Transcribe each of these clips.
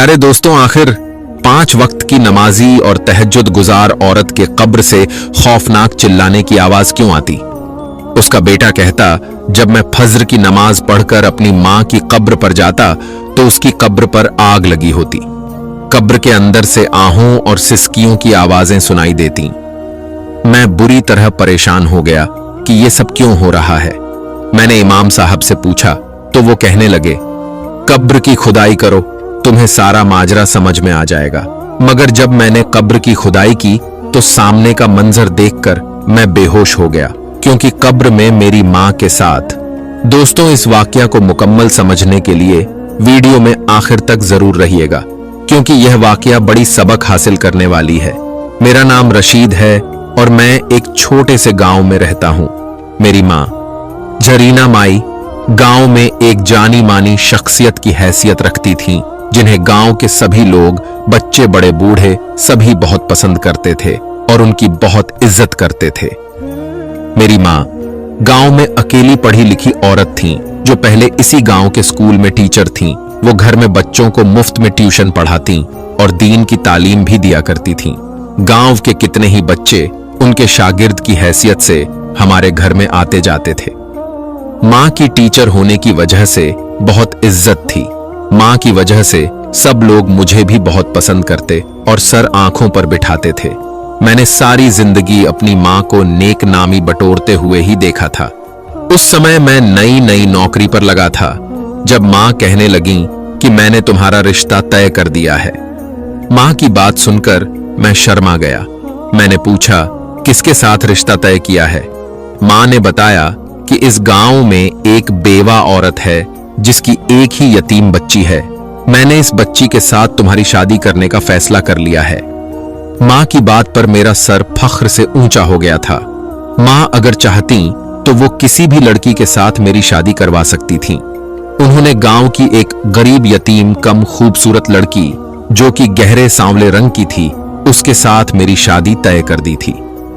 प्यारे दोस्तों, आखिर 5 वक्त की नमाजी और तहज्जुद गुजार औरत के कब्र से खौफनाक चिल्लाने की आवाज क्यों आती? उसका बेटा कहता, जब मैं फज्र की नमाज पढ़कर अपनी मां की कब्र पर जाता तो उसकी कब्र पर आग लगी होती। कब्र के अंदर से आहों और सिसकियों की आवाजें सुनाई देती। मैं बुरी तरह परेशान हो गया कि ये सब क्यों हो रहा है। मैंने इमाम साहब से पूछा तो वो कहने लगे, कब्र की खुदाई करो, तुम्हें सारा माजरा समझ में आ जाएगा। मगर जब मैंने कब्र की खुदाई की तो सामने का मंजर देखकर मैं बेहोश हो गया, क्योंकि कब्र में मेरी मां के साथ। दोस्तों, इस वाकया को मुकम्मल समझने के लिए वीडियो में आखिर तक जरूर रहिएगा, क्योंकि यह वाकया बड़ी सबक हासिल करने वाली है। मेरा नाम रशीद है और मैं एक छोटे से गांव में रहता हूं। मेरी मां जरीना माई गांव में एक जानी मानी शख्सियत की हैसियत रखती थीं, जिन्हें गांव के सभी लोग, बच्चे बड़े बूढ़े, सभी बहुत पसंद करते थे और उनकी बहुत इज्जत करते थे। मेरी मां गांव में अकेली पढ़ी लिखी औरत थीं, जो पहले इसी गांव के स्कूल में टीचर थीं। वो घर में बच्चों को मुफ्त में ट्यूशन पढ़ाती और दीन की तालीम भी दिया करती थीं। गांव के कितने ही बच्चे उनके शागिर्द की हैसियत से हमारे घर में आते जाते थे। मां की टीचर होने की वजह से बहुत इज्जत थी। मां की वजह से सब लोग मुझे भी बहुत पसंद करते और सर आंखों पर बिठाते थे। मैंने सारी जिंदगी अपनी मां को नेक नामी बटोरते हुए ही देखा था। उस समय मैं नई नई नौकरी पर लगा था, जब मां कहने लगी कि मैंने तुम्हारा रिश्ता तय कर दिया है। मां की बात सुनकर मैं शर्मा गया। मैंने पूछा, किसके साथ रिश्ता तय किया है? मां ने बताया कि इस गांव में एक बेवा औरत है जिसकी एक ही यतीम बच्ची है। मैंने इस बच्ची के साथ तुम्हारी शादी करने का फैसला कर लिया है। मां की बात पर मेरा सर फख्र से ऊंचा हो गया था। मां अगर चाहती तो वो किसी भी लड़की के साथ मेरी शादी करवा सकती थी। उन्होंने गांव की एक गरीब यतीम कम खूबसूरत लड़की, जो कि गहरे सांवले रंग की थी, उसके साथ मेरी शादी तय कर दी थी।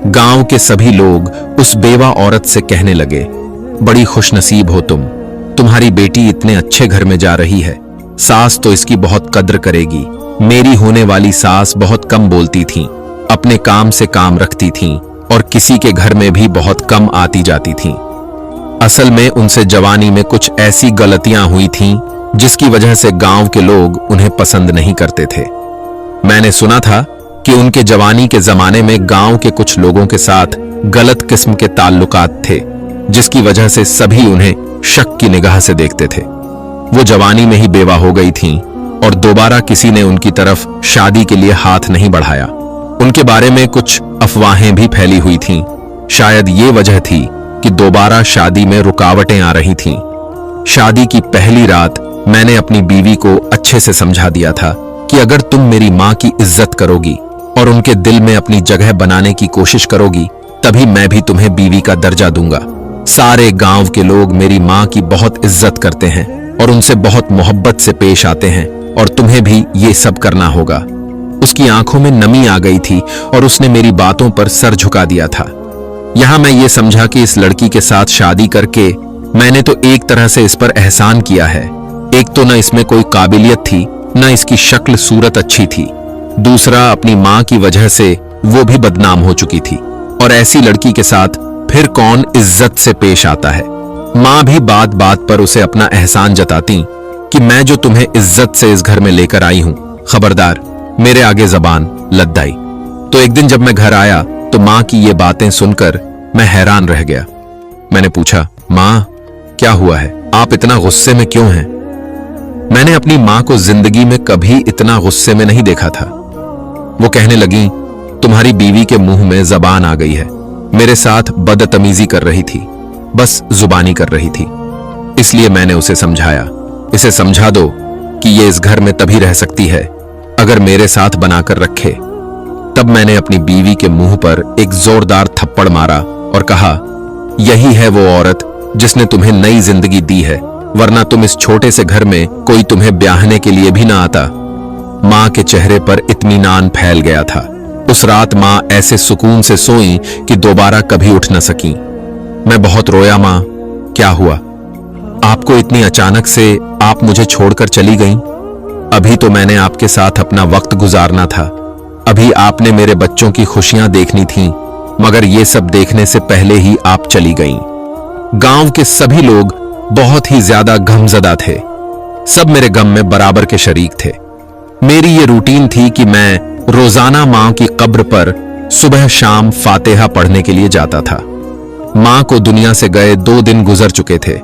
गांव के सभी लोग उस बेवा औरत से कहने लगे, बड़ी खुशनसीब हो तुम, तुम्हारी बेटी इतने अच्छे घर में जा रही है, सास तो इसकी बहुत कद्र करेगी। मेरी होने वाली सास बहुत कम बोलती थीं, अपने काम से काम रखती थीं और किसी के घर में भी बहुत कम आती जाती थीं। असल में उनसे जवानी में कुछ ऐसी गलतियां हुई थीं जिसकी वजह से गांव के लोग उन्हें पसंद नहीं करते थे। मैंने सुना था कि उनके जवानी के जमाने में गांव के कुछ लोगों के साथ गलत किस्म के ताल्लुकात थे, जिसकी वजह से सभी उन्हें शक की निगाह से देखते थे। वो जवानी में ही बेवा हो गई थीं और दोबारा किसी ने उनकी तरफ शादी के लिए हाथ नहीं बढ़ाया। उनके बारे में कुछ अफवाहें भी फैली हुई थीं। शायद ये वजह थी कि दोबारा शादी में रुकावटें आ रही थीं। शादी की पहली रात मैंने अपनी बीवी को अच्छे से समझा दिया था कि अगर तुम मेरी मां की इज्जत करोगी और उनके दिल में अपनी जगह बनाने की कोशिश करोगी, तभी मैं भी तुम्हें बीवी का दर्जा दूंगा। सारे गांव के लोग मेरी मां की बहुत इज्जत करते हैं और उनसे बहुत मोहब्बत से पेश आते हैं, और तुम्हें भी ये सब करना होगा। उसकी आंखों में नमी आ गई थी और उसने मेरी बातों पर सर झुका दिया था। यहां मैं ये समझा कि इस लड़की के साथ शादी करके मैंने तो एक तरह से इस पर एहसान किया है। एक तो न इसमें कोई काबिलियत थी, न इसकी शक्ल सूरत अच्छी थी। दूसरा, अपनी मां की वजह से वो भी बदनाम हो चुकी थी, और ऐसी लड़की के साथ फिर कौन इज्जत से पेश आता है। मां भी बात बात पर उसे अपना एहसान जताती कि मैं जो तुम्हें इज्जत से इस घर में लेकर आई हूं, खबरदार मेरे आगे जबान लद्दाई। तो एक दिन जब मैं घर आया तो मां की ये बातें सुनकर मैं हैरान रह गया। मैंने पूछा, मां क्या हुआ है, आप इतना गुस्से में क्यों हैं? मैंने अपनी मां को जिंदगी में कभी इतना गुस्से में नहीं देखा था। वो कहने लगी, तुम्हारी बीवी के मुंह में जबान आ गई है, मेरे साथ बदतमीजी कर रही थी, बस जुबानी कर रही थी। इसलिए मैंने उसे समझाया, इसे समझा दो कि ये इस घर में तभी रह सकती है अगर मेरे साथ बनाकर रखे। तब मैंने अपनी बीवी के मुंह पर एक जोरदार थप्पड़ मारा और कहा, यही है वो औरत जिसने तुम्हें नई जिंदगी दी है, वरना तुम इस छोटे से घर में कोई तुम्हें ब्याहने के लिए भी ना आता। मां के चेहरे पर इत्मीनान फैल गया था। उस रात मां ऐसे सुकून से सोई कि दोबारा कभी उठ न सकी। मैं बहुत रोया, मां क्या हुआ? आपको इतनी अचानक से आप मुझे छोड़कर चली गईं? अभी तो मैंने आपके साथ अपना वक्त गुजारना था, अभी आपने मेरे बच्चों की खुशियां देखनी थीं, मगर ये सब देखने से पहले ही आप चली गईं। गांव के सभी लोग बहुत ही ज्यादा गमज़दा थे। सब मेरे गम में बराबर के शरीक थे। मेरी ये रूटीन थी कि मैं रोजाना मां की कब्र पर सुबह शाम फातिहा पढ़ने के लिए जाता था। मां को दुनिया से गए 2 दिन गुजर चुके थे,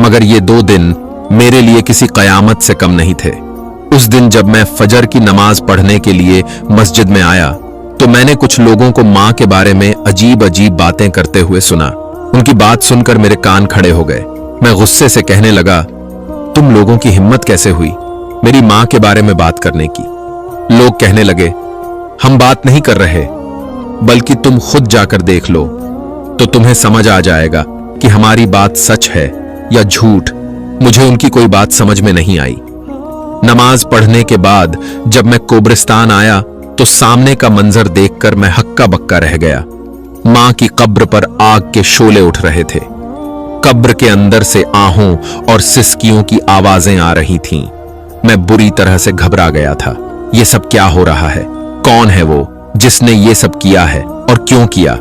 मगर ये 2 दिन मेरे लिए किसी कयामत से कम नहीं थे। उस दिन जब मैं फजर की नमाज पढ़ने के लिए मस्जिद में आया तो मैंने कुछ लोगों को मां के बारे में अजीब अजीब बातें करते हुए सुना। उनकी बात सुनकर मेरे कान खड़े हो गए। मैं गुस्से से कहने लगा, तुम लोगों की हिम्मत कैसे हुई मेरी मां के बारे में बात करने की? लोग कहने लगे, हम बात नहीं कर रहे, बल्कि तुम खुद जाकर देख लो तो तुम्हें समझ आ जाएगा कि हमारी बात सच है या झूठ। मुझे उनकी कोई बात समझ में नहीं आई। नमाज पढ़ने के बाद जब मैं कब्रिस्तान आया तो सामने का मंजर देखकर मैं हक्का बक्का रह गया। मां की कब्र पर आग के शोले उठ रहे थे। कब्र के अंदर से आहों और सिसकियों की आवाजें आ रही थीं। मैं बुरी तरह से घबरा गया था। ये सब क्या हो रहा है? कौन है वो जिसने ये सब किया है और क्यों किया?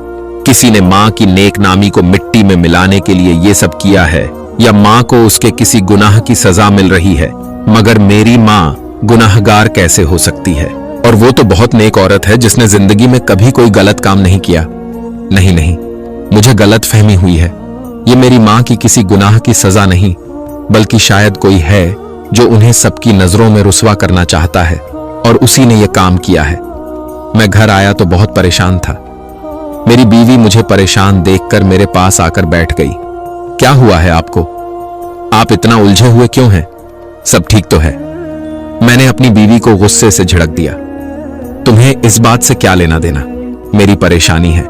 किसी ने मां की नेक नामी को मिट्टी में मिलाने के लिए ये सब किया है, या मां को उसके किसी गुनाह की सजा मिल रही है? मगर मेरी मां गुनाहगार कैसे हो सकती है? और वो तो बहुत नेक औरत है जिसने जिंदगी में कभी कोई गलत काम नहीं किया। नहीं नहीं, मुझे गलत फहमी हुई है। ये मेरी मां की किसी गुनाह की सजा नहीं, बल्कि शायद कोई है जो उन्हें सबकी नजरों में रुस्वा करना चाहता है और उसी ने यह काम किया है। मैं घर आया तो बहुत परेशान था। मेरी बीवी मुझे परेशान देखकर मेरे पास आकर बैठ गई। क्या हुआ है आपको? आप इतना उलझे हुए क्यों हैं? सब ठीक तो है? मैंने अपनी बीवी को गुस्से से झिड़क दिया। तुम्हें इस बात से क्या लेना देना? मेरी परेशानी है,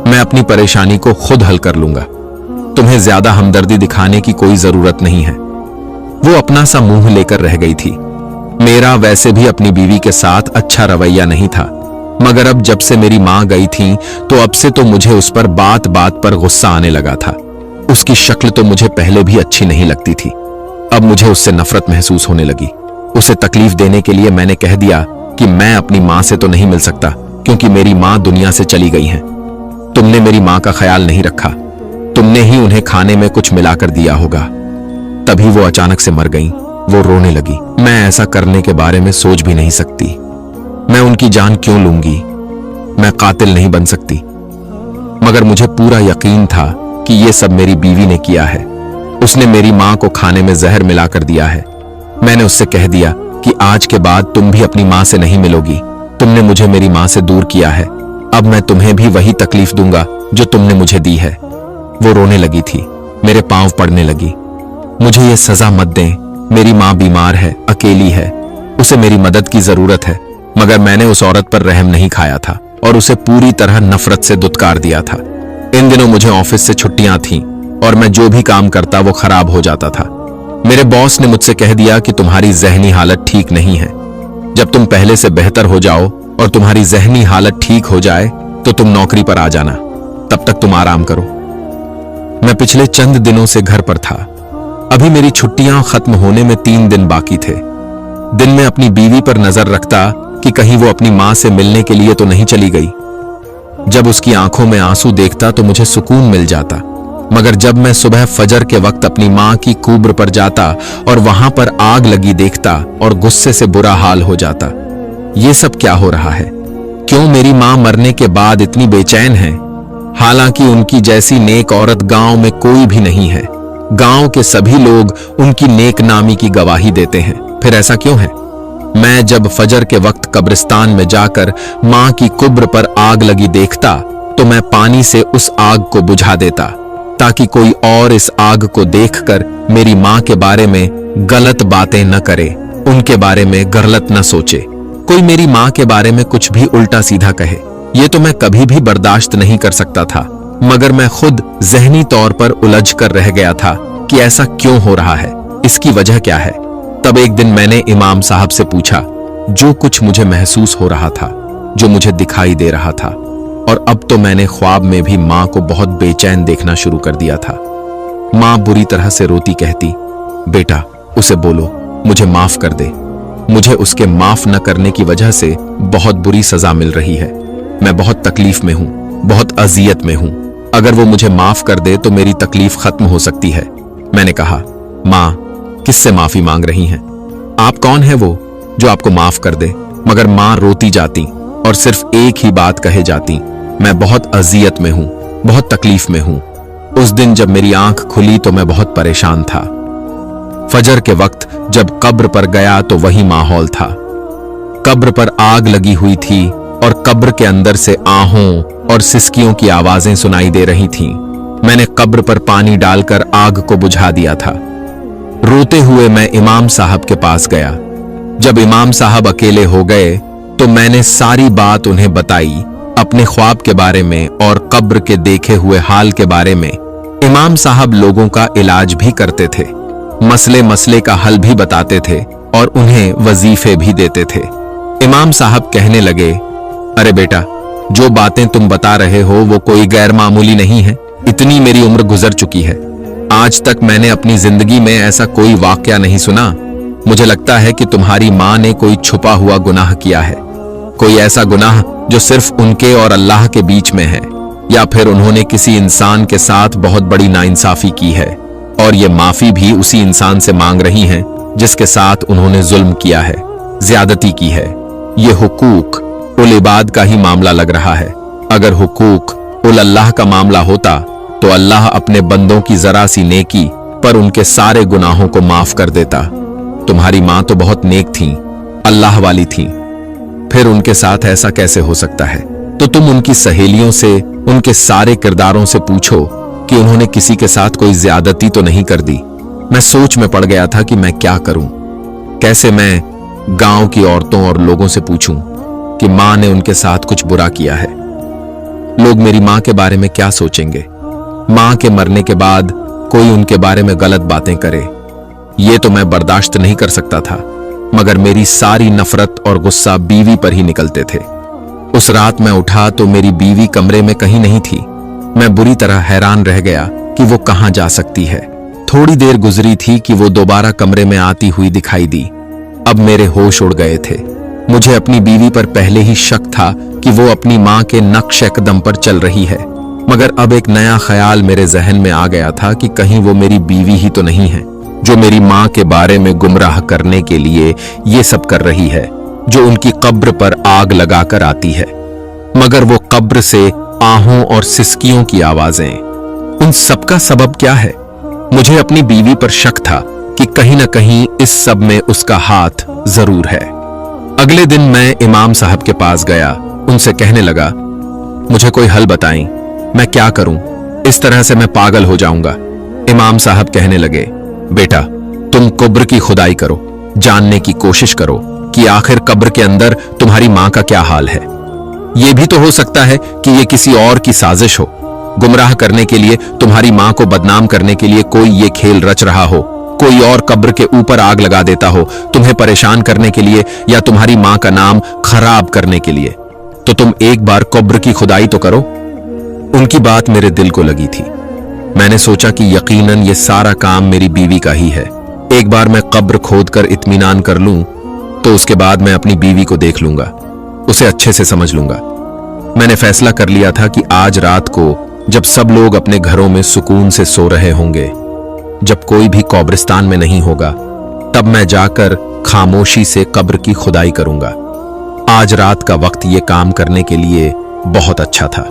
मैं अपनी परेशानी को खुद हल कर लूंगा। तुम्हें ज्यादा हमदर्दी दिखाने की कोई जरूरत नहीं है। वो अपना सा मुंह लेकर रह गई थी। मेरा वैसे भी अपनी बीवी के साथ अच्छा रवैया नहीं था, मगर अब जब से मेरी मां गई थी तो अब से तो मुझे उस पर बात बात पर गुस्सा आने लगा था। उसकी शक्ल तो मुझे पहले भी अच्छी नहीं लगती थी, अब मुझे उससे नफरत महसूस होने लगी। उसे तकलीफ देने के लिए मैंने कह दिया कि मैं अपनी मां से तो नहीं मिल सकता, क्योंकि मेरी मां दुनिया से चली गई है। तुमने मेरी मां का ख्याल नहीं रखा, तुमने ही उन्हें खाने में कुछ मिलाकर दिया होगा, तभी वो अचानक से मर गईं। वो रोने लगी। मैं ऐसा करने के बारे में सोच भी नहीं सकती। मैं उनकी जान क्यों लूंगी? मैं कातिल नहीं बन सकती। मगर मुझे पूरा यकीन था कि ये सब मेरी बीवी ने किया है। उसने मेरी मां को खाने में जहर मिलाकर दिया है। मैंने उससे कह दिया कि आज के बाद तुम भी अपनी मां से नहीं मिलोगी। तुमने मुझे मेरी मां से दूर किया है, अब मैं तुम्हें भी वही तकलीफ दूंगा जो तुमने मुझे दी है। वो रोने लगी थी, मेरे पांव पड़ने लगी। मुझे ये सजा मत दें, मेरी मां बीमार है, अकेली है, उसे मेरी मदद की जरूरत है। मगर मैंने उस औरत पर रहम नहीं खाया था और उसे पूरी तरह नफरत से दुत्कार दिया था। इन दिनों मुझे ऑफिस से छुट्टियां थीं और मैं जो भी काम करता वो खराब हो जाता था। मेरे बॉस ने मुझसे कह दिया कि तुम्हारी जहनी हालत ठीक नहीं है। जब तुम पहले से बेहतर हो जाओ और तुम्हारी जहनी हालत ठीक हो जाए तो तुम नौकरी पर आ जाना, तब तक तुम आराम करो। मैं पिछले चंद दिनों से घर पर था। अभी मेरी छुट्टियां खत्म होने में 3 दिन बाकी थे। दिन में अपनी बीवी पर नजर रखता कि कहीं वो अपनी मां से मिलने के लिए तो नहीं चली गई। जब उसकी आंखों में आंसू देखता तो मुझे सुकून मिल जाता। मगर जब मैं सुबह फजर के वक्त अपनी मां की कब्र पर जाता और वहां पर आग लगी देखता और गुस्से से बुरा हाल हो जाता। ये सब क्या हो रहा है? क्यों मेरी मां मरने के बाद इतनी बेचैन है? हालांकि उनकी जैसी नेक औरत गांव में कोई भी नहीं है। गांव के सभी लोग उनकी नेक नामी की गवाही देते हैं। फिर ऐसा क्यों है? मैं जब फजर के वक्त कब्रिस्तान में जाकर मां की कब्र पर आग लगी देखता तो मैं पानी से उस आग को बुझा देता, ताकि कोई और इस आग को देखकर मेरी मां के बारे में गलत बातें न करे, उनके बारे में गलत न सोचे, कोई मेरी मां के बारे में कुछ भी उल्टा सीधा कहे। ये तो मैं कभी भी बर्दाश्त नहीं कर सकता था। मगर मैं खुद जहनी तौर पर उलझ कर रह गया था कि ऐसा क्यों हो रहा है, इसकी वजह क्या है। तब एक दिन मैंने इमाम साहब से पूछा, जो कुछ मुझे महसूस हो रहा था, जो मुझे दिखाई दे रहा था, और अब तो मैंने ख्वाब में भी मां को बहुत बेचैन देखना शुरू कर दिया था। मां बुरी तरह से रोती कहती, बेटा उसे बोलो मुझे माफ कर दे, मुझे उसके माफ न करने की वजह से बहुत बुरी सजा मिल रही है। मैं बहुत तकलीफ में हूं, बहुत अजियत में हूं। अगर वो मुझे माफ कर दे तो मेरी तकलीफ खत्म हो सकती है। मैंने कहा, माँ, किससे माफी मांग रही हैं? आप कौन है वो जो आपको माफ कर दे? मगर माँ रोती जाती और सिर्फ एक ही बात कहे जाती, मैं बहुत अजियत में हूं, बहुत तकलीफ में हूं। उस दिन जब मेरी आंख खुली तो मैं बहुत परेशान था। फजर के वक्त जब कब्र पर गया तो वही माहौल था। कब्र पर आग लगी हुई थी और कब्र के अंदर से आहों और सिसकियों की आवाजें सुनाई दे रही थीं। मैंने कब्र पर पानी डालकर आग को बुझा दिया था। रोते हुए मैं इमाम साहब के पास गया। जब इमाम साहब अकेले हो गए तो मैंने सारी बात उन्हें बताई, अपने ख्वाब के बारे में और कब्र के देखे हुए हाल के बारे में। इमाम साहब लोगों का इलाज भी करते थे, मसले मसले का हल भी बताते थे और उन्हें वजीफे भी देते थे। इमाम साहब कहने लगे, अरे बेटा, जो बातें तुम बता रहे हो वो कोई गैर मामूली नहीं है। इतनी मेरी उम्र गुजर चुकी है, आज तक मैंने अपनी जिंदगी में ऐसा कोई वाकया नहीं सुना। मुझे लगता है कि तुम्हारी माँ ने कोई छुपा हुआ गुनाह किया है, कोई ऐसा गुनाह जो सिर्फ उनके और अल्लाह के बीच में है, या फिर उन्होंने किसी इंसान के साथ बहुत बड़ी नाइंसाफी की है और ये माफी भी उसी इंसान से मांग रही हैं जिसके साथ उन्होंने जुल्म किया है, ज्यादती की है। ये हुकूक उल इबाद का ही मामला लग रहा है। अगर हुकूक उल अल्लाह का मामला होता तो अल्लाह अपने बंदों की जरा सी नेकी पर उनके सारे गुनाहों को माफ कर देता। तुम्हारी माँ तो बहुत नेक थी, अल्लाह वाली थी, फिर उनके साथ ऐसा कैसे हो सकता है? तो तुम उनकी सहेलियों से, उनके सारे किरदारों से पूछो कि उन्होंने किसी के साथ कोई ज्यादती तो नहीं कर दी। मैं सोच में पड़ गया था कि मैं क्या करूं। कैसे मैं गांव की औरतों और लोगों से पूछूं कि मां ने उनके साथ कुछ बुरा किया है? लोग मेरी मां के बारे में क्या सोचेंगे? मां के मरने के बाद कोई उनके बारे में गलत बातें करे, ये तो मैं बर्दाश्त नहीं कर सकता था। मगर मेरी सारी नफरत और गुस्सा बीवी पर ही निकलते थे। उस रात मैं उठा तो मेरी बीवी कमरे में कहीं नहीं थी। मैं बुरी तरह हैरान रह गया कि वो कहां जा सकती है। थोड़ी देर गुजरी थी कि वो दोबारा कमरे में आती हुई दिखाई दी। अब मेरे होश उड़ गए थे। मुझे अपनी बीवी पर पहले ही शक था कि वो अपनी मां के नक्श कदम पर चल रही है, मगर अब एक नया ख्याल मेरे जहन में आ गया था कि कहीं वो मेरी बीवी ही तो नहीं है जो मेरी मां के बारे में गुमराह करने के लिए ये सब कर रही है, जो उनकी कब्र पर आग लगाकर आती है। मगर वो कब्र से आहों और सिसकियों की आवाजें, उन सबका सबब क्या है? मुझे अपनी बीवी पर शक था कि कहीं ना कहीं इस सब में उसका हाथ जरूर है। अगले दिन मैं इमाम साहब के पास गया, उनसे कहने लगा, मुझे कोई हल बताएं, मैं क्या करूं? इस तरह से मैं पागल हो जाऊंगा। इमाम साहब कहने लगे, बेटा, तुम कब्र की खुदाई करो, जानने की कोशिश करो कि आखिर कब्र के अंदर तुम्हारी मां का क्या हाल है। यह भी तो हो सकता है कि यह किसी और की साजिश हो, गुमराह करने के लिए, तुम्हारी मां को बदनाम करने के लिए कोई ये खेल रच रहा हो। कोई और कब्र के ऊपर आग लगा देता हो, तुम्हें परेशान करने के लिए या तुम्हारी मां का नाम खराब करने के लिए। तो तुम एक बार कब्र की खुदाई तो करो। उनकी बात मेरे दिल को लगी थी। मैंने सोचा कि यकीनन ये सारा काम मेरी बीवी का ही है। एक बार मैं कब्र खोदकर इत्मीनान कर लूं तो उसके बाद मैं अपनी बीवी को देख लूंगा, उसे अच्छे से समझ लूंगा। मैंने फैसला कर लिया था कि आज रात को जब सब लोग अपने घरों में सुकून से सो रहे होंगे, जब कोई भी कब्रिस्तान में नहीं होगा, तब मैं जाकर खामोशी से कब्र की खुदाई करूंगा। आज रात का वक्त ये काम करने के लिए बहुत अच्छा था।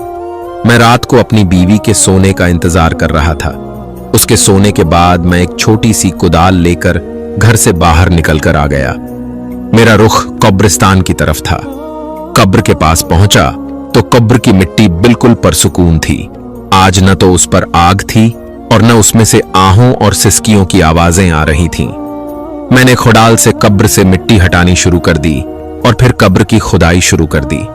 मैं रात को अपनी बीवी के सोने का इंतजार कर रहा था। उसके सोने के बाद मैं एक छोटी सी कुदाल लेकर घर से बाहर निकलकर आ गया। मेरा रुख कब्रिस्तान की तरफ था। कब्र के पास पहुंचा तो कब्र की मिट्टी बिल्कुल परसुकून थी। आज न तो उस पर आग थी और न उसमें से आहों और सिसकियों की आवाजें आ रही थीं। मैंने खुडाल से कब्र से मिट्टी हटानी शुरू कर दी और फिर कब्र की खुदाई शुरू कर दी।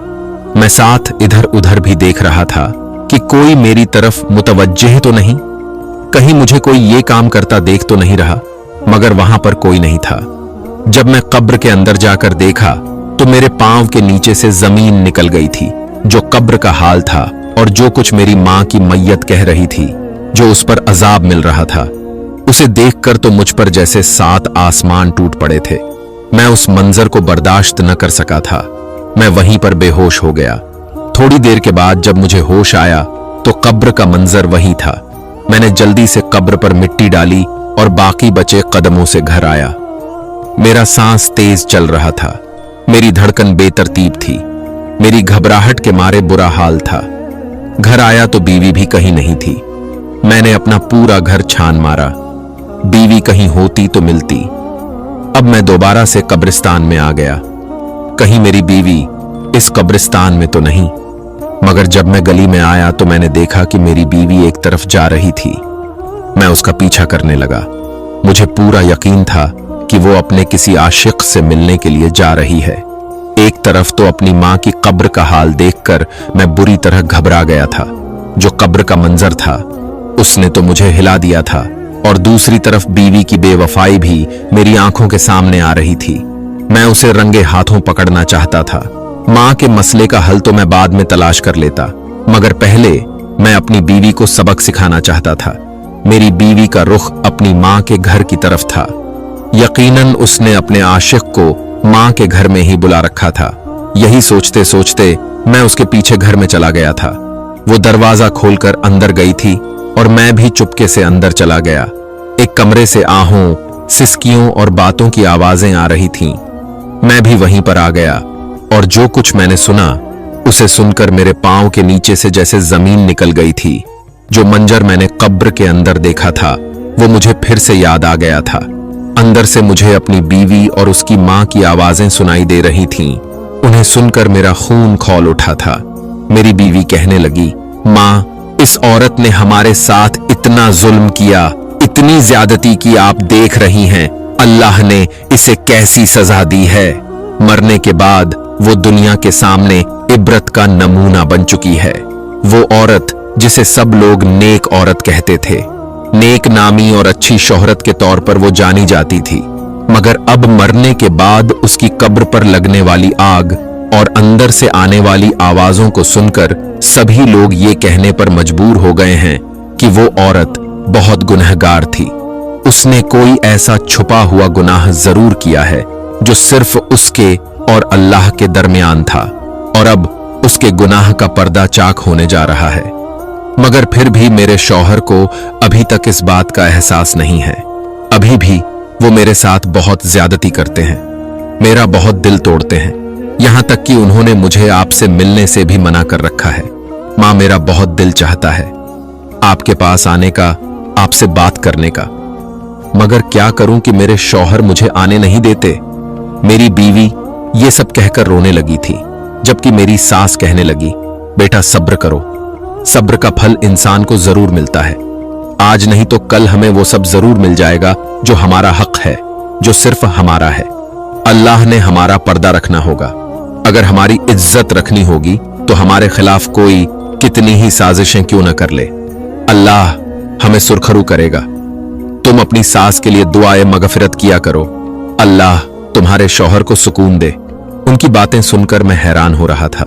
मैं साथ इधर उधर भी देख रहा था कि कोई मेरी तरफ मुतवज्जिह तो नहीं, कहीं मुझे कोई ये काम करता देख तो नहीं रहा, मगर वहां पर कोई नहीं था। जब मैं कब्र के अंदर जाकर देखा तो मेरे पांव के नीचे से जमीन निकल गई थी। जो कब्र का हाल था और जो कुछ मेरी मां की मैयत कह रही थी, जो उस पर अजाब मिल रहा था, उसे देखकर तो मुझ पर जैसे 7 आसमान टूट पड़े थे। मैं उस मंजर को बर्दाश्त न कर सका था। मैं वहीं पर बेहोश हो गया। थोड़ी देर के बाद जब मुझे होश आया तो कब्र का मंजर वही था। मैंने जल्दी से कब्र पर मिट्टी डाली और बाकी बचे कदमों से घर आया। मेरा सांस तेज चल रहा था, मेरी धड़कन बेतरतीब थी, मेरी घबराहट के मारे बुरा हाल था। घर आया तो बीवी भी कहीं नहीं थी। मैंने अपना पूरा घर छान मारा, बीवी कहीं होती तो मिलती। अब मैं दोबारा से कब्रिस्तान में आ गया। कहीं मेरी बीवी इस कब्रिस्तान में तो नहीं। मगर जब मैं गली में आया तो मैंने देखा कि मेरी बीवी एक तरफ जा रही थी। मैं उसका पीछा करने लगा। मुझे पूरा यकीन था कि वो अपने किसी आशिक से मिलने के लिए जा रही है। एक तरफ तो अपनी मां की कब्र का हाल देखकर मैं बुरी तरह घबरा गया था। जो कब्र का मंजर था उसने तो मुझे हिला दिया था, और दूसरी तरफ बीवी की बेवफाई भी मेरी आंखों के सामने आ रही थी। मैं उसे रंगे हाथों पकड़ना चाहता था। मां के मसले का हल तो मैं बाद में तलाश कर लेता, मगर पहले मैं अपनी बीवी को सबक सिखाना चाहता था। मेरी बीवी का रुख अपनी मां के घर की तरफ था। यकीनन उसने अपने आशिक को मां के घर में ही बुला रखा था। यही सोचते सोचते मैं उसके पीछे घर में चला गया था। वो दरवाजा खोलकर अंदर गई थी और मैं भी चुपके से अंदर चला गया। एक कमरे से आहों, सिसकियों और बातों की आवाजें आ रही थीं। मैं भी वहीं पर आ गया और जो कुछ मैंने सुना उसे सुनकर मेरे पांव के नीचे से जैसे जमीन निकल गई थी। जो मंजर मैंने कब्र के अंदर देखा था वो मुझे फिर से याद आ गया था। अंदर से मुझे अपनी बीवी और उसकी मां की आवाजें सुनाई दे रही थीं। उन्हें सुनकर मेरा खून खौल उठा था। मेरी बीवी कहने लगी, मां, इस औरत ने हमारे साथ इतना जुल्म किया, इतनी ज्यादती की आप देख रही हैं। अल्लाह ने इसे कैसी सजा दी है। मरने के बाद वो दुनिया के सामने इबरत का नमूना बन चुकी है। वो औरत जिसे सब लोग नेक औरत कहते थे, नेक नामी और अच्छी शोहरत के तौर पर वो जानी जाती थी, मगर अब मरने के बाद उसकी कब्र पर लगने वाली आग और अंदर से आने वाली आवाजों को सुनकर सभी लोग ये कहने पर मजबूर हो गए हैं कि वो औरत बहुत गुनहगार थी। उसने कोई ऐसा छुपा हुआ गुनाह जरूर किया है जो सिर्फ उसके और अल्लाह के दरमियान था, और अब उसके गुनाह का पर्दा चाक होने जा रहा है। मगर फिर भी मेरे शौहर को अभी तक इस बात का एहसास नहीं है। अभी भी वो मेरे साथ बहुत ज्यादती करते हैं, मेरा बहुत दिल तोड़ते हैं। यहां तक कि उन्होंने मुझे आपसे मिलने से भी मना कर रखा है। मां, मेरा बहुत दिल चाहता है आपके पास आने का, आपसे बात करने का, मगर क्या करूं कि मेरे शौहर मुझे आने नहीं देते। मेरी बीवी ये सब कहकर रोने लगी थी, जबकि मेरी सास कहने लगी, बेटा सब्र करो, सब्र का फल इंसान को जरूर मिलता है। आज नहीं तो कल हमें वो सब जरूर मिल जाएगा जो हमारा हक है, जो सिर्फ हमारा है। अल्लाह ने हमारा पर्दा रखना होगा। अगर हमारी इज्जत रखनी होगी तो हमारे खिलाफ कोई कितनी ही साजिशें क्यों न कर ले, अल्लाह हमें सुरखरू करेगा। तुम अपनी सास के लिए दुआए मगफिरत किया करो, अल्लाह तुम्हारे शौहर को सुकून दे। उनकी बातें सुनकर मैं हैरान हो रहा था।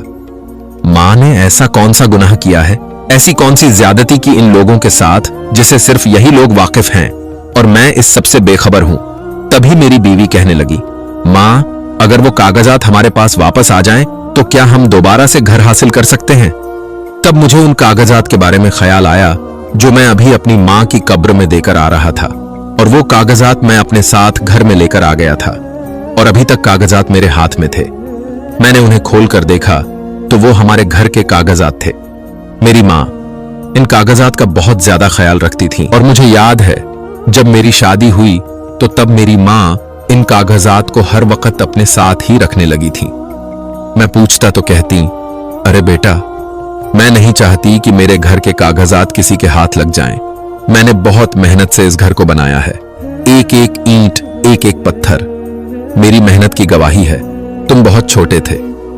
मां ने ऐसा कौन सा गुनाह किया है, ऐसी कौन सी ज्यादती की इन लोगों के साथ जिसे सिर्फ यही लोग वाकिफ हैं और मैं इस सबसे बेखबर हूं। तभी मेरी बीवी कहने लगी, मां, अगर वो कागजात हमारे पास वापस आ जाएं तो क्या हम दोबारा से घर हासिल कर सकते हैं? तब मुझे उन कागजात के बारे में ख्याल आया जो मैं अभी अपनी मां की कब्र में देकर आ रहा था, और वो कागजात मैं अपने साथ घर में लेकर आ गया था और अभी तक कागजात मेरे हाथ में थे। मैंने उन्हें खोलकर देखा तो वो हमारे घर के कागजात थे। मेरी मां इन कागजात का बहुत ज्यादा ख्याल रखती थी, और मुझे याद है जब मेरी शादी हुई तो तब मेरी मां इन कागजात को हर वक्त अपने साथ ही रखने लगी थी। मैं पूछता तो कहती, अरे बेटा, मैं नहीं चाहती कि मेरे घर के कागजात किसी के हाथ लग जाएं। मैंने बहुत मेहनत से इस घर को बनाया है, एक एक ईंट, एक एक पत्थर मेरी मेहनत की गवाही है। तुम बहुत छोटे थे,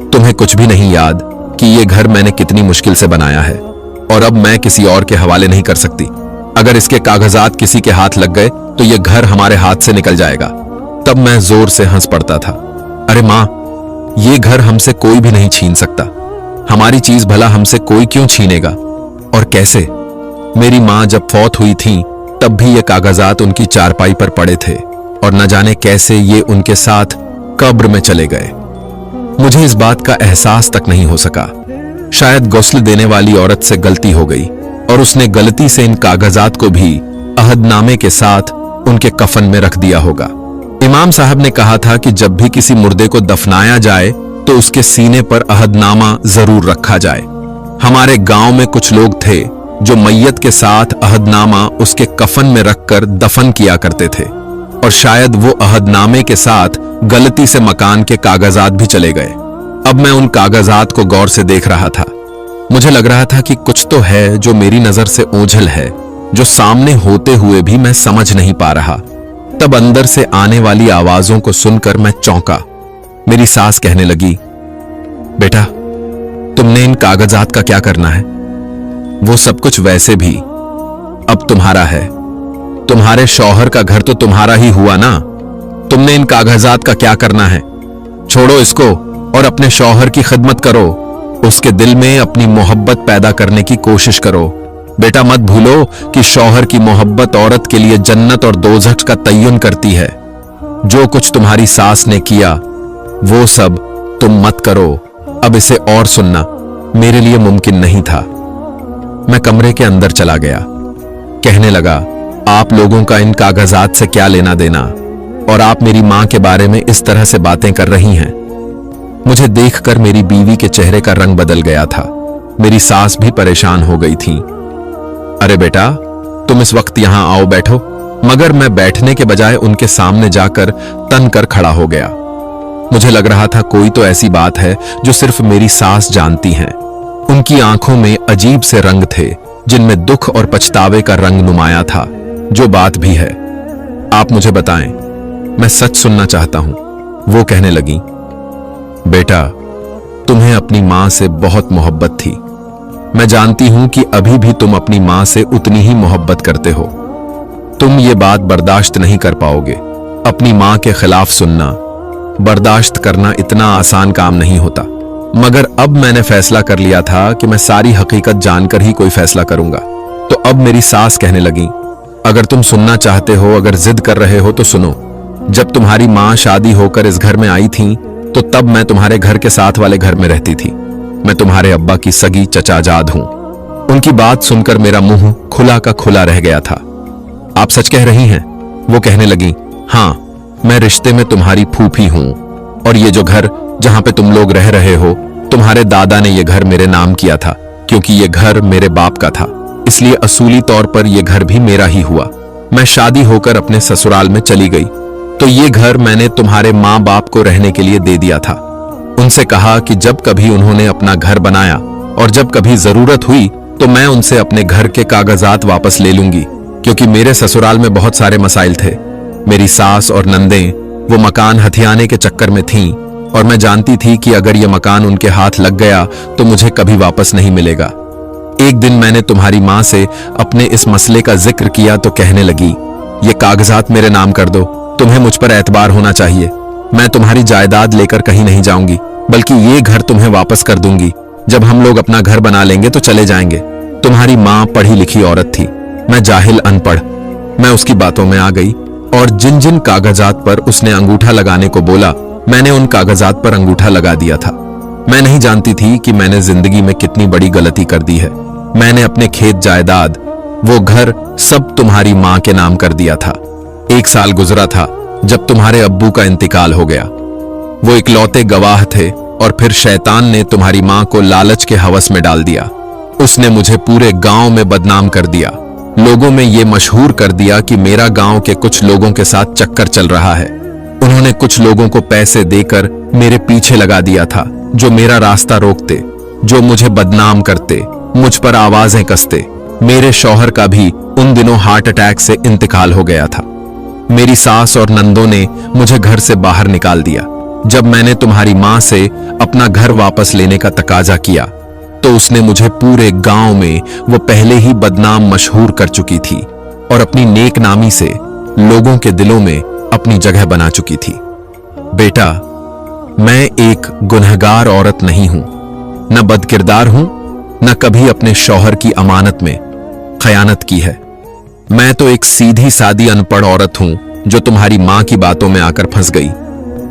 तुम्हें कुछ भी नहीं याद कि ये घर मैंने कितनी मुश्किल से बनाया है, और अब मैं किसी और के हवाले नहीं कर सकती। अगर इसके कागजात किसी के हाथ लग गए तो ये घर हमारे हाथ से निकल जाएगा। तब मैं जोर से हंस पड़ता था। अरे मां, ये घर हमसे कोई भी नहीं छीन सकता। हमारी चीज भला हमसे कोई क्यों छीनेगा, और कैसे? मेरी मां जब फौत हुई थी तब भी ये कागजात उनकी चारपाई पर पड़े थे, और न जाने कैसे ये उनके साथ कब्र में चले गए। मुझे इस बात का एहसास तक नहीं हो सका। शायद गुस्ल देने वाली औरत से गलती हो गई और उसने गलती से इन कागजात को भी अहदनामे के साथ उनके कफन में रख दिया होगा। इमाम साहब ने कहा था कि जब भी किसी मुर्दे को दफनाया जाए तो उसके सीने पर अहदनामा जरूर रखा जाए। हमारे गांव में कुछ लोग थे जो मैयत के साथ अहदनामा उसके कफन में रखकर दफन किया करते थे, और शायद वो अहदनामे के साथ गलती से मकान के कागजात भी चले गए। अब मैं उन कागजात को गौर से देख रहा था। मुझे लग रहा था कि कुछ तो है जो मेरी नजर से ओझल है, जो सामने होते हुए भी मैं समझ नहीं पा रहा। तब अंदर से आने वाली आवाजों को सुनकर मैं चौंका। मेरी सास कहने लगी, बेटा, तुमने इन कागजात का क्या करना है? वो सब कुछ वैसे भी अब तुम्हारा है। तुम्हारे शौहर का घर तो तुम्हारा ही हुआ ना। तुमने इन कागजात का क्या करना है? छोड़ो इसको और अपने शौहर की खिदमत करो। उसके दिल में अपनी मोहब्बत पैदा करने की कोशिश करो। बेटा, मत भूलो कि शौहर की मोहब्बत औरत के लिए जन्नत और दोज़ख का तय्युन करती है। जो कुछ तुम्हारी सास ने किया वो सब तुम मत करो। अब इसे और सुनना मेरे लिए मुमकिन नहीं था। मैं कमरे के अंदर चला गया। कहने लगा, आप लोगों का इन कागजात से क्या लेना देना, और आप मेरी मां के बारे में इस तरह से बातें कर रही हैं। मुझे देखकर मेरी बीवी के चेहरे का रंग बदल गया था। मेरी सास भी परेशान हो गई थी। अरे बेटा, तुम इस वक्त यहां आओ, बैठो। मगर मैं बैठने के बजाय उनके सामने जाकर तन कर खड़ा हो गया। मुझे लग रहा था कोई तो ऐसी बात है जो सिर्फ मेरी सास जानती हैं। उनकी आंखों में अजीब से रंग थे जिनमें दुख और पछतावे का रंग नुमाया था। जो बात भी है आप मुझे बताएं, मैं सच सुनना चाहता हूं। वो कहने लगी, बेटा, तुम्हें अपनी मां से बहुत मोहब्बत थी। मैं जानती हूं कि अभी भी तुम अपनी मां से उतनी ही मोहब्बत करते हो। तुम ये बात बर्दाश्त नहीं कर पाओगे। अपनी मां के खिलाफ सुनना, बर्दाश्त करना इतना आसान काम नहीं होता। मगर अब मैंने फैसला कर लिया था कि मैं सारी हकीकत जानकर ही कोई फैसला करूंगा। तो अब मेरी सास कहने लगी, अगर तुम सुनना चाहते हो, अगर जिद कर रहे हो तो सुनो। जब तुम्हारी मां शादी होकर इस घर में आई थी तो तब मैं तुम्हारे घर के साथ वाले घर में रहती थी। मैं तुम्हारे अब्बा की सगी चचाजाद हूं। उनकी बात सुनकर मेरा मुंह खुला का खुला रह गया था। आप सच कह रही हैं? वो कहने लगी, हां, मैं रिश्ते में तुम्हारी फूफी हूं, और ये जो घर जहां पे तुम लोग रह रहे हो, तुम्हारे दादा ने ये घर मेरे नाम किया था, क्योंकि ये घर मेरे बाप का था, इसलिए असूली तौर पर यह घर भी मेरा ही हुआ। मैं शादी होकर अपने ससुराल में चली गई तो ये घर मैंने तुम्हारे माँ बाप को रहने के लिए दे दिया था। उनसे कहा कि जब कभी उन्होंने अपना घर बनाया और जब कभी जरूरत हुई तो मैं उनसे अपने घर के कागजात वापस ले लूंगी, क्योंकि मेरे ससुराल में बहुत सारे मसाइल थे। मेरी सास और नंदें वो मकान हथियाने के चक्कर में थीं, और मैं जानती थी कि अगर ये मकान उनके हाथ लग गया तो मुझे कभी वापस नहीं मिलेगा। एक दिन मैंने तुम्हारी माँ से अपने इस मसले का जिक्र किया तो कहने लगी, ये कागजात मेरे नाम कर दो, तुम्हें मुझ पर एतबार होना चाहिए। मैं तुम्हारी जायदाद लेकर कहीं नहीं जाऊंगी, बल्कि ये घर तुम्हें वापस कर दूंगी। जब हम लोग अपना घर बना लेंगे तो चले जाएंगे। तुम्हारी माँ पढ़ी लिखी औरत थी, मैं जाहिल अनपढ़। मैं उसकी बातों में आ गई और जिन जिन कागजात पर उसने अंगूठा लगाने को बोला, मैंने उन कागजात पर अंगूठा लगा दिया था। मैं नहीं जानती थी कि मैंने जिंदगी में कितनी बड़ी गलती कर दी है। मैंने अपने खेत जायदाद, वो घर सब तुम्हारी माँ के नाम कर दिया था। 1 साल गुजरा था जब तुम्हारे अब्बू का इंतकाल हो गया। वो इकलौते गवाह थे, और फिर शैतान ने तुम्हारी माँ को लालच के हवस में डाल दिया। उसने मुझे पूरे गांव में बदनाम कर दिया। लोगों में ये मशहूर कर दिया कि मेरा गांव के कुछ लोगों के साथ चक्कर चल रहा है। उन्होंने कुछ लोगों को पैसे देकर मेरे पीछे लगा दिया था, जो मेरा रास्ता रोकते, जो मुझे बदनाम करते, मुझ पर आवाजें कसते। मेरे शौहर का भी उन दिनों हार्ट अटैक से इंतकाल हो गया था। मेरी सास और नंदों ने मुझे घर से बाहर निकाल दिया। जब मैंने तुम्हारी माँ से अपना घर वापस लेने का तकाजा किया तो उसने मुझे पूरे गांव में वो पहले ही बदनाम मशहूर कर चुकी थी और अपनी नेक नामी से लोगों के दिलों में अपनी जगह बना चुकी थी। बेटा, मैं एक गुनहगार औरत नहीं हूं, न बदकिरदार हूं, न कभी अपने शौहर की अमानत में खयानत की है। मैं तो एक सीधी सादी अनपढ़ औरत हूं जो तुम्हारी मां की बातों में आकर फंस गई।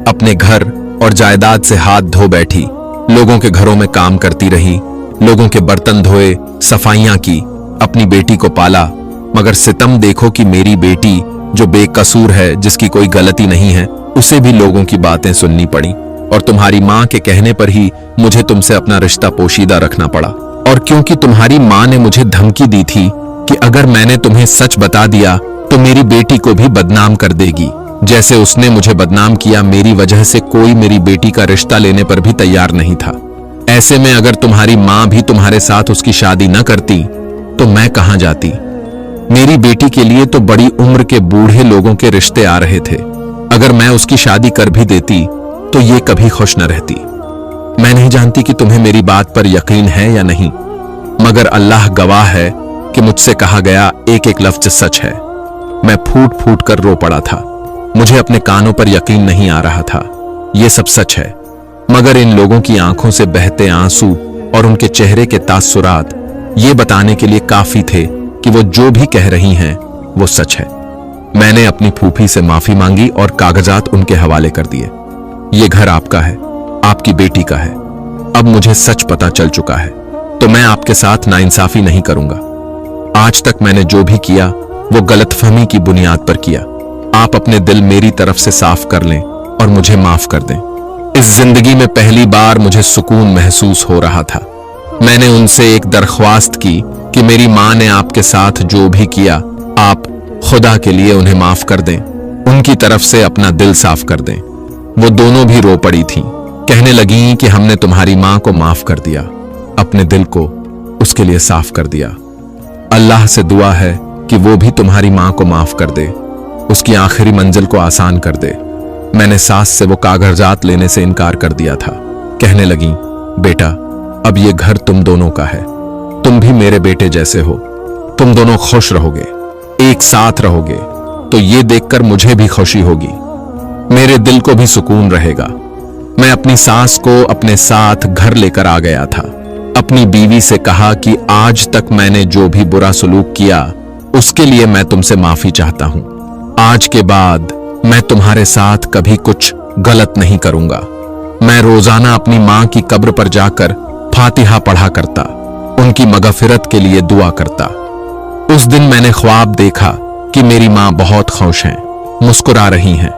अपने घर और जायदाद से हाथ धो बैठी, लोगों के घरों में काम करती रही, लोगों के बर्तन धोए, सफाइयां की, अपनी बेटी को पाला। मगर सितम देखो कि मेरी बेटी जो बेकसूर है, जिसकी कोई गलती नहीं है, उसे भी लोगों की बातें सुननी पड़ी और तुम्हारी माँ के कहने पर ही मुझे तुमसे अपना रिश्ता पोशीदा रखना पड़ा। और क्योंकि तुम्हारी माँ ने मुझे धमकी दी थी कि अगर मैंने तुम्हें सच बता दिया तो मेरी बेटी को भी बदनाम कर देगी, जैसे उसने मुझे बदनाम किया, मेरी वजह से कोई मेरी बेटी का रिश्ता लेने पर भी तैयार नहीं था। ऐसे में अगर तुम्हारी माँ भी तुम्हारे साथ उसकी शादी न करती तो मैं कहां जाती। मेरी बेटी के लिए तो बड़ी उम्र के बूढ़े लोगों के रिश्ते आ रहे थे। अगर मैं उसकी शादी कर भी देती तो ये कभी खुश न रहती। मैं नहीं जानती कि तुम्हें मेरी बात पर यकीन है या नहीं, मगर अल्लाह गवाह है कि मुझसे कहा गया एक एक लफ्ज सच है। मैं फूट फूट कर रो पड़ा था। मुझे अपने कानों पर यकीन नहीं आ रहा था। ये सब सच है, मगर इन लोगों की आंखों से बहते आंसू और उनके चेहरे के तासुरात ये बताने के लिए काफी थे कि वो जो भी कह रही हैं वो सच है। मैंने अपनी फूफी से माफी मांगी और कागजात उनके हवाले कर दिए। ये घर आपका है, आपकी बेटी का है। अब मुझे सच पता चल चुका है, तो मैं आपके साथ नाइंसाफी नहीं करूंगा। आज तक मैंने जो भी किया वो गलतफहमी की बुनियाद पर किया। आप अपने दिल मेरी तरफ से साफ कर लें और मुझे माफ कर दें। इस जिंदगी में पहली बार मुझे सुकून महसूस हो रहा था। मैंने उनसे एक दरख्वास्त की कि मेरी माँ ने आपके साथ जो भी किया, आप खुदा के लिए उन्हें माफ कर दें, उनकी तरफ से अपना दिल साफ कर दें। वो दोनों भी रो पड़ी थीं, कहने लगी कि हमने तुम्हारी माँ को माफ कर दिया, अपने दिल को उसके लिए साफ कर दिया। अल्लाह से दुआ है कि वो भी तुम्हारी माँ को माफ कर दे, उसकी आखिरी मंजिल को आसान कर दे। मैंने सास से वो कागजात लेने से इनकार कर दिया था। कहने लगी, बेटा अब ये घर तुम दोनों का है, तुम भी मेरे बेटे जैसे हो, तुम दोनों खुश रहोगे, एक साथ रहोगे तो ये देखकर मुझे भी खुशी होगी, मेरे दिल को भी सुकून रहेगा। मैं अपनी सास को अपने साथ घर लेकर आ गया था। अपनी बीवी से कहा कि आज तक मैंने जो भी बुरा सलूक किया उसके लिए मैं तुमसे माफी चाहता हूं। आज के बाद मैं तुम्हारे साथ कभी कुछ गलत नहीं करूंगा। मैं रोजाना अपनी मां की कब्र पर जाकर फातिहा पढ़ा करता, उनकी मगफिरत के लिए दुआ करता। उस दिन मैंने ख्वाब देखा कि मेरी मां बहुत खुश हैं, मुस्कुरा रही हैं।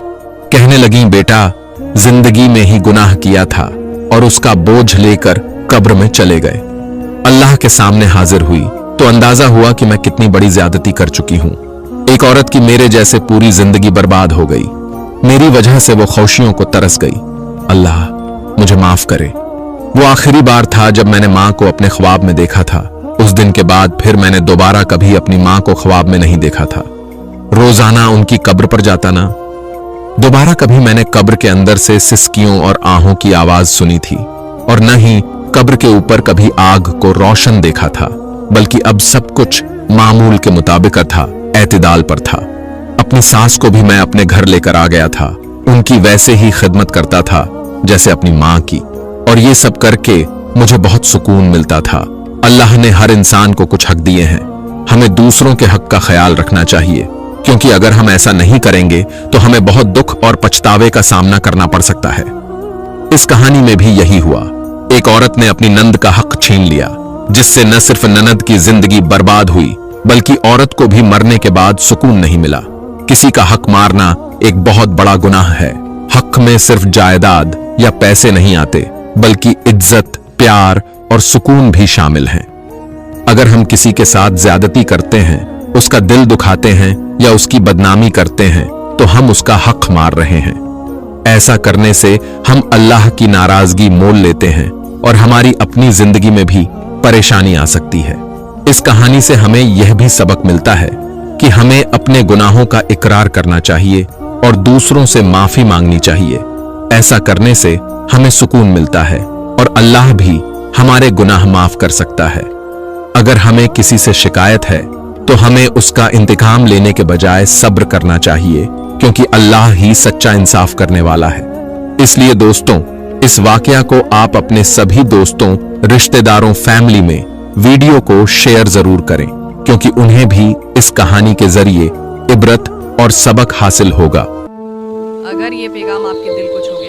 कहने लगी, बेटा जिंदगी में ही गुनाह किया था और उसका बोझ लेकर कब्र में चले गए। अल्लाह के सामने हाजिर हुई तो अंदाजा हुआ कि मैं कितनी बड़ी ज्यादती कर चुकी हूं। एक औरत की मेरे जैसे पूरी जिंदगी बर्बाद हो गई। मेरी वजह से वो खुशियों को तरस गई। अल्लाह मुझे माफ करे। वो आखिरी बार था जब मैंने मां को अपने ख्वाब में देखा था। उस दिन के बाद फिर मैंने दोबारा कभी अपनी मां को ख्वाब में नहीं देखा था। रोजाना उनकी कब्र पर जाता ना। दोबारा कभी मैंने कब्र के अंदर से सिसकियों और आहों की आवाज सुनी थी और न ही कब्र के ऊपर कभी आग को रोशन देखा था, बल्कि अब सब कुछ मामूल के मुताबिक था, एतदाल पर था। अपनी सास को भी मैं अपने घर लेकर आ गया था। उनकी वैसे ही खिदमत करता था जैसे अपनी मां की, और ये सब करके मुझे बहुत सुकून मिलता था। अल्लाह ने हर इंसान को कुछ हक दिए हैं। हमें दूसरों के हक का ख्याल रखना चाहिए, क्योंकि अगर हम ऐसा नहीं करेंगे तो हमें बहुत दुख और पछतावे का सामना करना पड़ सकता है। इस कहानी में भी यही हुआ। एक औरत ने अपनी नंद का हक छीन लिया, जिससे न सिर्फ ननद की जिंदगी बर्बाद हुई, बल्कि औरत को भी मरने के बाद सुकून नहीं मिला। किसी का हक मारना एक बहुत बड़ा गुनाह है। हक में सिर्फ जायदाद या पैसे नहीं आते, बल्कि इज्जत, प्यार और सुकून भी शामिल हैं। अगर हम किसी के साथ ज्यादती करते हैं, उसका दिल दुखाते हैं या उसकी बदनामी करते हैं, तो हम उसका हक मार रहे हैं। ऐसा करने से हम अल्लाह की नाराजगी मोल लेते हैं और हमारी अपनी जिंदगी में भी परेशानी आ सकती है। इस कहानी से हमें यह भी सबक मिलता है कि हमें अपने गुनाहों का इकरार करना चाहिए और दूसरों से माफी मांगनी चाहिए। ऐसा करने से हमें सुकून मिलता है और अल्लाह भी हमारे गुनाह माफ कर सकता है। अगर हमें किसी से शिकायत है तो हमें उसका इंतकाम लेने के बजाय सब्र करना चाहिए, क्योंकि अल्लाह ही सच्चा इंसाफ करने वाला है। इसलिए दोस्तों, इस वाकया को आप अपने सभी दोस्तों, रिश्तेदारों, फैमिली में वीडियो को शेयर जरूर करें, क्योंकि उन्हें भी इस कहानी के जरिए इबरत और सबक हासिल होगा। अगर ये पैगाम आपके दिल को छू गया